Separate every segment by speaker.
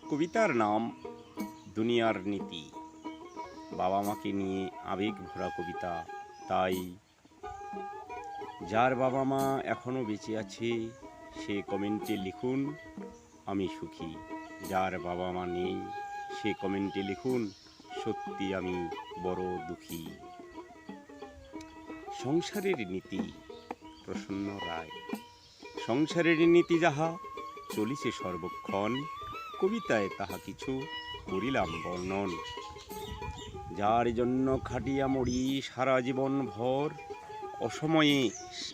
Speaker 1: কবিতার নাম দুনিয়ার নীতি। বাবা মাকে নিয়ে আবেগ ভরা কবিতা। তাই যার বাবা মা এখনো বেঁচে আছে সে কমেন্টে লিখুন আমি সুখী। যার বাবা মা নেই সে কমেন্টে লিখুন সত্যি আমি বড় দুঃখী। সংসারের নীতি, প্রসন্ন রায়। সংসারের নীতি যাহা চলিছে সর্বক্ষণ, কবিতায় তাহা কিছু করিলাম বর্ণন। যার জন্য খাটিয়া মরি সারা জীবন ভর, অসময়ে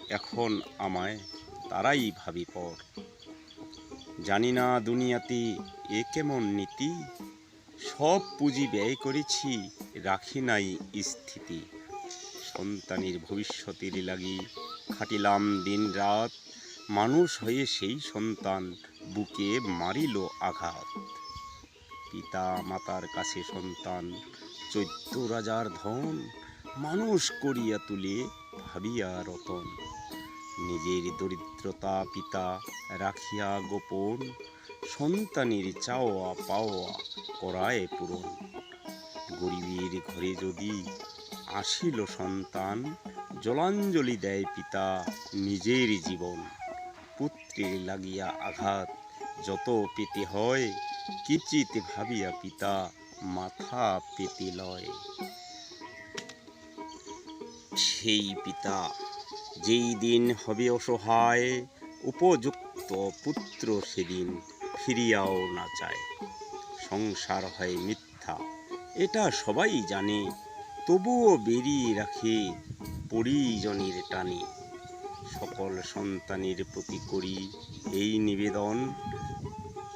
Speaker 1: এখন আমায় তারাই ভাবি পর। জানি না দুনিয়াতে এ কেমন নীতি, সব পুঁজি ব্যয় করেছি রাখি নাই স্থিতি। সন্তানের ভবিষ্যতের লাগি খাটিলাম দিন রাত, মানুষ হয়ে সেই সন্তান বুকে মারিল আঘাত। পিতা মাতার কাছে সন্তান 14 রাজার ধন, মানুষ করিয়া তুলে ভাবিয়া রতন। নিজের দরিদ্রতা পিতা রাখিয়া গোপন, সন্তানের চাওয়া পাওয়া করায় পূরণ। গরিবের ঘরে যদি আসিল সন্তান, জলাঞ্জলি দেয় পিতা নিজের জীবন। পুত্রের লাগিয়া আঘাত যত পেতে হয়, কিঞ্চিত ভাবিয়া পিতা মাথা পেতে লয়। সেই পিতা যেই দিন হবে অসহায়, উপযুক্ত পুত্র সেদিন ফিরিয়াও না চায়। সংসার হয় মিথ্যা এটা সবাই জানে, তবুও বেরিয়ে রাখে পরিজনের টানে। সকল সন্তানের প্রতি করি এই নিবেদন,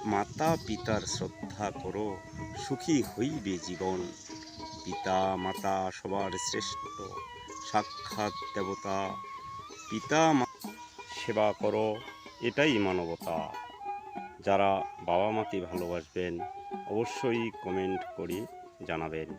Speaker 1: মাতা পিতার শ্রদ্ধা করো সুখী হইবে জীবন। পিতা মাতা সবার শ্রেষ্ঠ, সাক্ষাৎ দেবতা। পিতা সেবা করো এটাই মানবতা। যারা বাবা মাকে ভালোবাসবেন অবশ্যই কমেন্ট করে জানাবেন।